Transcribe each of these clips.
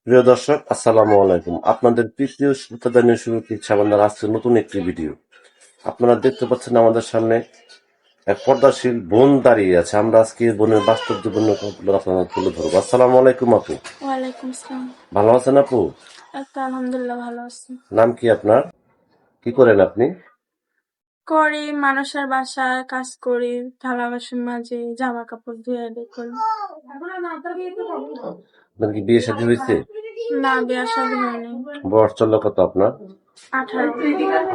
প্রিয় দর্শক, আসসালামু আলাইকুম। আপনাদের তৃতীয় শ্রোতা নিয়ে শুরু করছি আমাদের আজকে নতুন একটি ভিডিও। আপনারা দেখতে পাচ্ছেন আমাদের সামনে এক পর্দাশীল বোন দাঁড়িয়ে আছে। আমরা আজকে বোনের বাস্তব জীবনের গল্পগুলো আপনারা তুলে ধরবো। আসসালামু আলাইকুম আপু। ওয়ালাইকুম আসসালাম। ভালো আছেন আপু? আলহামদুলিল্লাহ ভালো আছি। নাম কি আপনার? কি করেন আপনি? করি মানুষের বাসায় কাজ করি, থালা বাসন মাজি, জামা কাপড় ধুয়ে করি। আপনার কি বিয়ে শাদী হয়েছে? না, বিয়ে শাদী হয়নি। বয়স চললো কত আপনার? 18।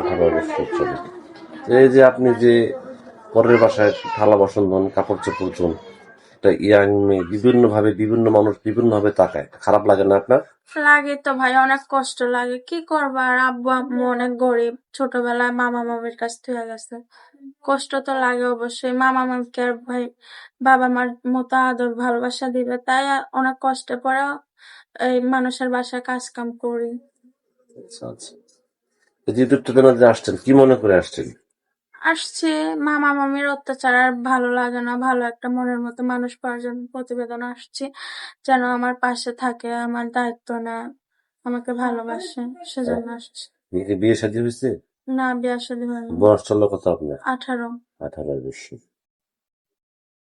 18 বছর চলে। এই যে আপনি যে পরের বাসায় থালা বাসন ধোন, কাপড় চোপড় ধোন, একটা ইয়াং মেয়ে বিভিন্ন ভাবে বিভিন্ন মানুষ বিভিন্ন ভাবে তাকায়, খারাপ লাগে না আপনার? লাগে তো ভাই, অনেক কষ্ট লাগে। কি করবার, আব্বু আম্মু অনেক গরিব, ছোটবেলায় মামা মামির কাছ থেকে গেছে। কষ্ট তো লাগে অবশ্যই। মামা মামিকে আর ভাই বাবা মার মতো আদর ভালোবাসা দিবে, তাই অনেক কষ্টে পরে এই মানুষের বাসায় কাজ কাম করি। আচ্ছা আচ্ছা। এই যে ইউটিউব চ্যানেলে যে আসছেন, কি মনে করে আসছেন? আসছে মামা মামির অত্যাচার আর ভালো লাগে না, ভালো একটা মনের মতো মানুষ পাওয়ার জন্য প্রতিবেদন আসছি, যেন আমার পাশে থাকে, আমার দায়িত্ব নেয়, আমাকে ভালোবাসে, সেজন্য আসছে। বিয়ে শাদী হয়েছে? না, বিয়ে শাদী হয়নি। বয়স চললো কত আপনার? 18। 18 বছর।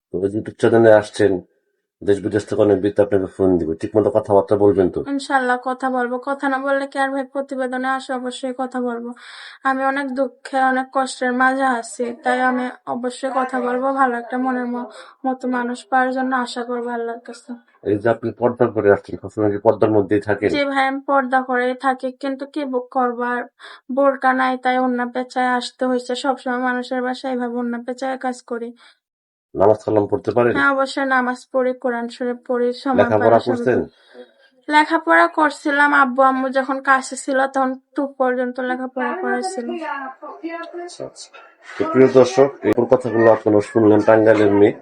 তো এই যে ইউটিউব চ্যানেলে আসছেন, দেশ বিদেশ থেকে অনেক ব্যক্তি আপনাকে ফোন দিবে, ঠিক মতো কথাবার্তা বলবেন তো? ইনশাল্লাহ কথা বলবো। কথা না বললে কি আর ভাই প্রতিবেদনে আসে? অবশ্যই কথা বলবো। আমি অনেক দুঃখে অনেক কষ্টের মাঝে আছি, তাই আমি অবশ্যই কথা বলবো। ভালো একটা মনের মতো মানুষ পাওয়ার জন্য আশা করবো আল্লাহর কাছে। এই যে আপনি পর্দা করে আসছেন, সবসময় কি পর্দার মধ্যেই থাকেন? জি ভাই, আমি পর্দা করেই থাকি, কিন্তু কি করবার, বোরকা নাই, তাই ওড়না পেঁচায় আসতে হয়েছে। সবসময় মানুষের বাসায় এইভাবে ওড়না পেঁচায় কাজ করি। নামাজ কালাম পড়তে পারেন? হ্যাঁ, অবশ্যই নামাজ পড়ি, কোরআন শরীফ পড়ি, সময় পাই লেখাপড়া না সবে করছেন? পড়ি। লেখাপড়া করছিলাম, আব্বু আম্মু যখন কাছে ছিল তখন 2 পর্যন্ত লেখাপড়া করেছিল। আচ্ছা আচ্ছা। তো প্রিয় দর্শক, এই কথাগুলো আপনারা শুনলেন। টাঙ্গাইলের মেয়ে,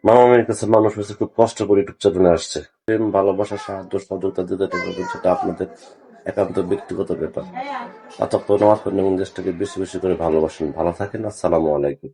মামা মেয়ের কাছে মানুষ হয়েছে, খুব কষ্ট করে ইউটিউব চ্যানেলে আসছে। প্রেম, ভালোবাসা, সাহায্য সহযোগিতা দিতে পারবেন, সেটা আপনাদের একান্ত ব্যক্তিগত ব্যাপার। অতঃপর নামাজ পড়েন এবং দেশটাকে বেশি বেশি করে ভালোবাসেন। ভালো থাকেন। আসসালামু আলাইকুম।